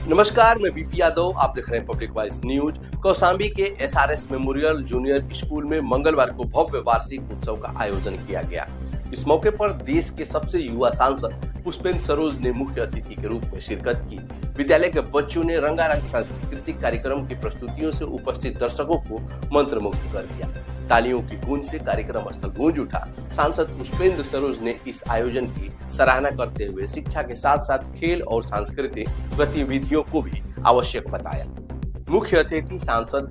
नमस्कार, मैं बीपी यादव। आप देख रहे हैं पब्लिक वॉइस न्यूज। कौशाम्बी के एसआरएस मेमोरियल जूनियर स्कूल में मंगलवार को भव्य वार्षिक उत्सव का आयोजन किया गया। इस मौके पर देश के सबसे युवा सांसद पुष्पेंद्र सरोज ने मुख्य अतिथि के रूप में शिरकत की। विद्यालय के बच्चों ने रंगारंग सांस्कृतिक कार्यक्रम की प्रस्तुतियों से उपस्थित दर्शकों को मंत्रमुग्ध कर दिया। तालियों की गूंज से कार्यक्रम स्थल गूंज उठा। सांसद पुष्पेंद्र सरोज ने इस आयोजन की सराहना करते हुए शिक्षा के साथ साथ खेल और सांस्कृतिक गतिविधियों को भी आवश्यक बताया। मुख्य अतिथि सांसद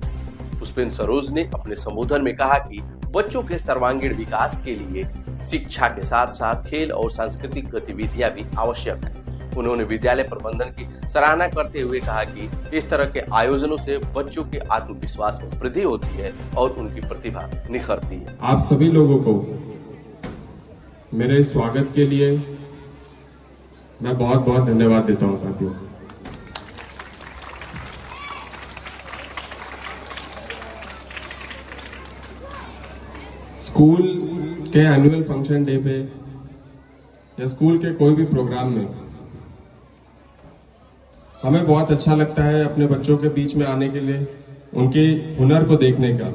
पुष्पेंद्र सरोज ने अपने संबोधन में कहा कि बच्चों के सर्वांगीण विकास के लिए शिक्षा के साथ साथ खेल और सांस्कृतिक गतिविधियां भी आवश्यक है। उन्होंने विद्यालय प्रबंधन की सराहना करते हुए कहा कि इस तरह के आयोजनों से बच्चों के आत्मविश्वास में वृद्धि होती है और उनकी प्रतिभा निखरती है। आप सभी लोगों को मेरे स्वागत के लिए मैं बहुत बहुत धन्यवाद देता हूं साथियों। स्कूल के एनुअल फंक्शन डे पे या स्कूल के कोई भी प्रोग्राम में हमें बहुत अच्छा लगता है अपने बच्चों के बीच में आने के लिए, उनके हुनर को देखने का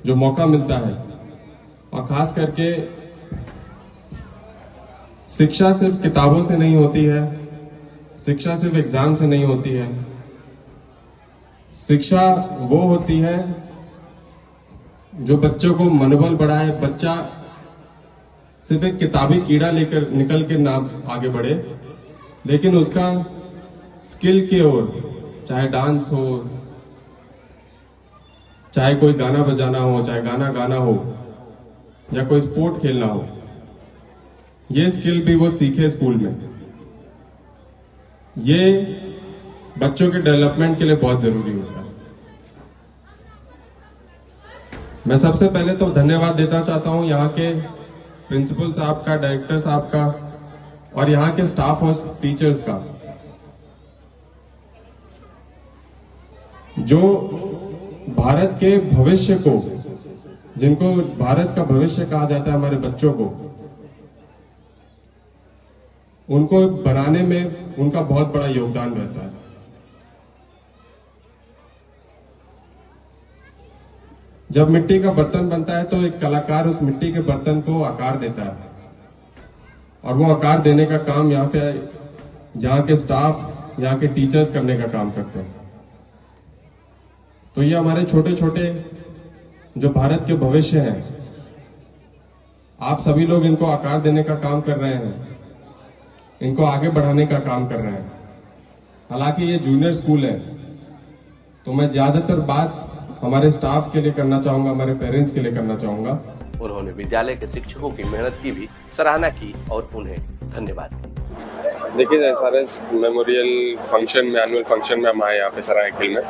जो मौका मिलता है। और खास करके शिक्षा सिर्फ किताबों से नहीं होती है, शिक्षा सिर्फ एग्जाम से नहीं होती है। शिक्षा वो होती है जो बच्चों को मनोबल बढ़ाए। बच्चा सिर्फ एक किताबी कीड़ा लेकर निकल के ना आगे बढ़े, लेकिन उसका स्किल की ओर, चाहे डांस हो, चाहे कोई गाना बजाना हो, चाहे गाना गाना हो या कोई स्पोर्ट खेलना हो, ये स्किल भी वो सीखे स्कूल में। ये बच्चों के डेवलपमेंट के लिए बहुत जरूरी होता है। मैं सबसे पहले तो धन्यवाद देना चाहता हूं यहाँ के प्रिंसिपल साहब का, डायरेक्टर साहब का और यहाँ के स्टाफ और टीचर्स का, जो भारत के भविष्य को, जिनको भारत का भविष्य कहा जाता है, हमारे बच्चों को, उनको बनाने में उनका बहुत बड़ा योगदान रहता है। जब मिट्टी का बर्तन बनता है तो एक कलाकार उस मिट्टी के बर्तन को आकार देता है और वो आकार देने का काम यहाँ के स्टाफ, यहाँ के टीचर्स करने का काम करते हैं। तो ये हमारे छोटे छोटे जो भारत के भविष्य हैं, आप सभी लोग इनको आकार देने का काम कर रहे हैं, इनको आगे बढ़ाने का काम कर रहे हैं। हालांकि ये जूनियर स्कूल है, तो मैं ज्यादातर बात हमारे स्टाफ के लिए करना चाहूंगा, हमारे पेरेंट्स के लिए करना चाहूंगा। उन्होंने विद्यालय के शिक्षकों की मेहनत की भी सराहना की और उन्हें धन्यवाद दिया। देखिए, एसआरएस मेमोरियल फंक्शन में, एनुअल फंक्शन में हम आए यहाँ पे सरायखेल में।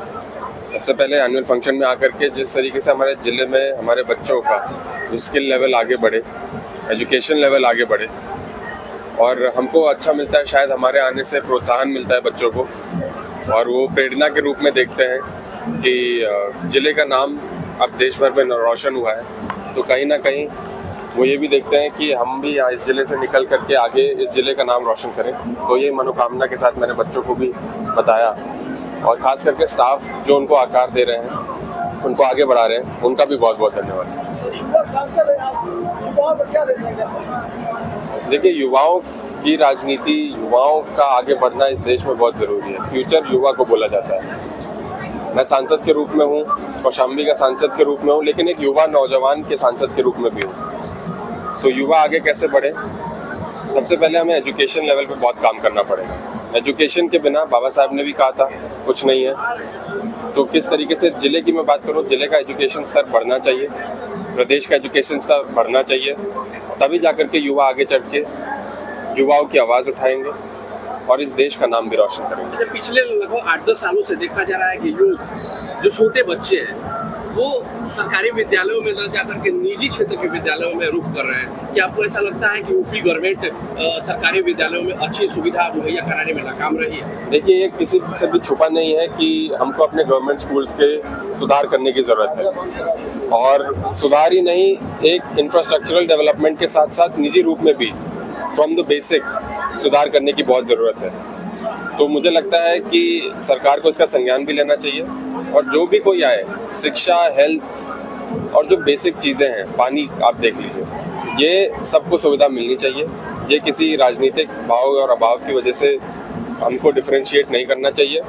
सबसे पहले एनुअल फंक्शन में आकर के जिस तरीके से हमारे ज़िले में हमारे बच्चों का जो स्किल लेवल आगे बढ़े, एजुकेशन लेवल आगे बढ़े और हमको अच्छा मिलता है, शायद हमारे आने से प्रोत्साहन मिलता है बच्चों को और वो प्रेरणा के रूप में देखते हैं कि ज़िले का नाम अब देश भर में रोशन हुआ है। तो कहीं ना कहीं वो ये भी देखते हैं कि हम भी इस ज़िले से निकल करके आगे इस ज़िले का नाम रोशन करें। तो ये मनोकामना के साथ मैंने बच्चों को भी बताया और ख़ास करके स्टाफ जो उनको आकार दे रहे हैं, उनको आगे बढ़ा रहे हैं, उनका भी बहुत बहुत धन्यवाद। देखिए, युवाओं की राजनीति, युवाओं का आगे बढ़ना इस देश में बहुत ज़रूरी है। फ्यूचर युवा को बोला जाता है। मैं सांसद के रूप में हूँ, कौशाम्बी का सांसद के रूप में हूँ, लेकिन एक युवा नौजवान के सांसद के रूप में भी हूँ। तो युवा आगे कैसे बढ़े, सबसे पहले हमें एजुकेशन लेवल पे बहुत काम करना पड़ेगा। एजुकेशन के बिना, बाबा साहब ने भी कहा था, कुछ नहीं है। तो किस तरीके से ज़िले की मैं बात करूँ, ज़िले का एजुकेशन स्तर बढ़ना चाहिए, प्रदेश का एजुकेशन स्तर बढ़ना चाहिए, तभी जाकर के युवा आगे चढ़ के युवाओं की आवाज़ उठाएंगे और इस देश का नाम भी रोशन करेंगे। पिछले लगभग 8-10 सालों से देखा जा रहा है कि यूथ, जो छोटे बच्चे हैं, वो सरकारी विद्यालयों में न जाकर के निजी क्षेत्र के विद्यालयों में रुख कर रहे हैं। क्या आपको ऐसा लगता है कि यूपी गवर्नमेंट सरकारी विद्यालयों में अच्छी सुविधा मुहैया कराने में नाकाम रही है? देखिए, ये किसी से भी छुपा नहीं है कि हमको अपने गवर्नमेंट स्कूल्स के सुधार करने की ज़रूरत है और सुधार ही नहीं, एक इंफ्रास्ट्रक्चरल डेवलपमेंट के साथ साथ निजी रूप में भी फ्रॉम द बेसिक सुधार करने की बहुत ज़रूरत है। तो मुझे लगता है कि सरकार को इसका संज्ञान भी लेना चाहिए और जो भी कोई आए, शिक्षा, हेल्थ और जो बेसिक चीज़ें हैं, पानी आप देख लीजिए, ये सबको सुविधा मिलनी चाहिए। ये किसी राजनीतिक भाव और अभाव की वजह से हमको डिफरेंशिएट नहीं करना चाहिए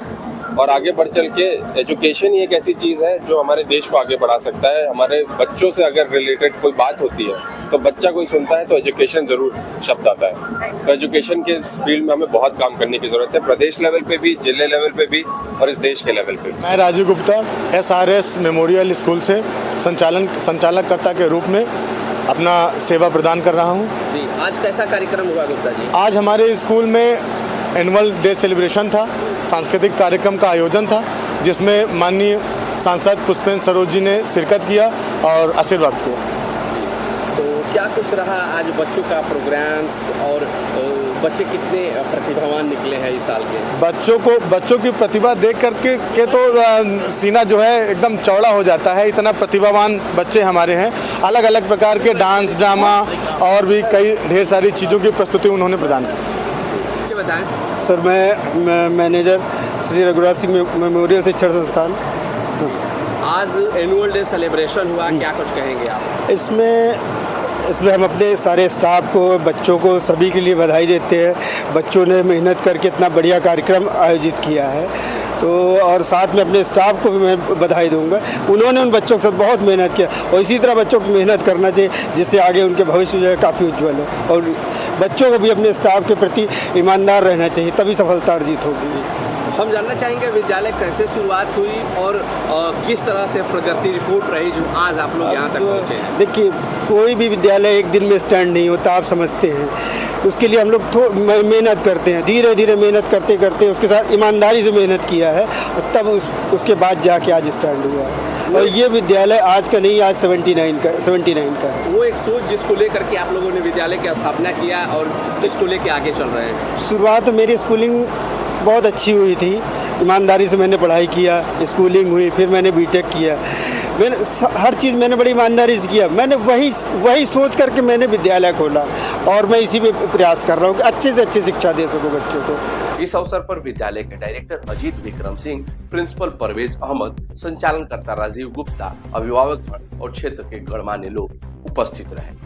और आगे बढ़ चल के एजुकेशन ही एक ऐसी चीज़ है जो हमारे देश को आगे बढ़ा सकता है। हमारे बच्चों से अगर रिलेटेड कोई बात होती है तो बच्चा कोई सुनता है तो एजुकेशन ज़रूर शब्द आता है। तो एजुकेशन के फील्ड में हमें बहुत काम करने की ज़रूरत है, प्रदेश लेवल पे भी, जिले लेवल पे भी और इस देश के लेवल पे भी। मैं Rajiv Gupta SRS memorial school से संचालककर्ता के रूप में अपना सेवा प्रदान कर रहा हूँ। जी, आज कैसा कार्यक्रम हुआ गुप्ता जी? आज हमारे स्कूल में एनुअल डे सेलिब्रेशन था, सांस्कृतिक कार्यक्रम का आयोजन था, जिसमें माननीय सांसद पुष्पेंद्र सरोज जी ने शिरकत किया और आशीर्वाद किया। तो क्या कुछ रहा आज बच्चों का प्रोग्राम्स और बच्चे कितने प्रतिभावान निकले हैं इस साल के? बच्चों की प्रतिभा देख करके तो सीना जो है एकदम चौड़ा हो जाता है। इतना प्रतिभावान बच्चे हमारे हैं। अलग अलग प्रकार के डांस, ड्रामा और भी कई ढेर सारी चीज़ों की प्रस्तुति उन्होंने प्रदान की। बताएं सर, मैं मैनेजर श्री रघुराज सिंह मेमोरियल शिक्षण संस्थान। आज एनुअल डे सेलिब्रेशन हुआ, क्या कुछ कहेंगे आप? इसमें हम अपने सारे स्टाफ को, बच्चों को, सभी के लिए बधाई देते हैं। बच्चों ने मेहनत करके इतना बढ़िया कार्यक्रम आयोजित किया है, तो और साथ में अपने स्टाफ को भी मैं बधाई दूंगा। उन्होंने उन बच्चों के साथ बहुत मेहनत किया और इसी तरह बच्चों को मेहनत करना चाहिए, जिससे आगे उनके भविष्य जो है काफ़ी उज्ज्वल है। और बच्चों को भी अपने स्टाफ के प्रति ईमानदार रहना चाहिए, तभी सफलता अर्जित होगी। हम जानना चाहेंगे विद्यालय कैसे शुरुआत हुई और किस तरह से प्रगति रिपोर्ट रही जो आज आप लोग यहाँ तक पहुँचे? देखिए, कोई भी विद्यालय एक दिन में स्टैंड नहीं होता, आप समझते हैं। उसके लिए हम लोग मेहनत करते हैं, धीरे धीरे मेहनत करते करते उसके साथ ईमानदारी से मेहनत किया है और तब उसके बाद जाके आज स्टैंड हुआ है। और ये विद्यालय आज का नहीं, आज 79 का है। वो एक सोच जिसको लेकर के आप लोगों ने विद्यालय की स्थापना किया और इसको लेके आगे चल रहे हैं। शुरुआत तो मेरी स्कूलिंग बहुत अच्छी हुई थी, ईमानदारी से मैंने पढ़ाई किया, स्कूलिंग हुई, फिर मैंने बीटेक किया। मैंने हर चीज़ मैंने बड़ी ईमानदारी से किया। मैंने वही सोच करके मैंने विद्यालय खोला और मैं इसी में प्रयास कर रहा हूँ कि अच्छे से अच्छी शिक्षा दे सकूँ बच्चों को। इस अवसर पर विद्यालय के डायरेक्टर अजीत विक्रम सिंह, प्रिंसिपल परवेज अहमद, संचालनकर्ता राजीव गुप्ता, अभिभावकगण और क्षेत्र के गणमान्य लोग उपस्थित रहे।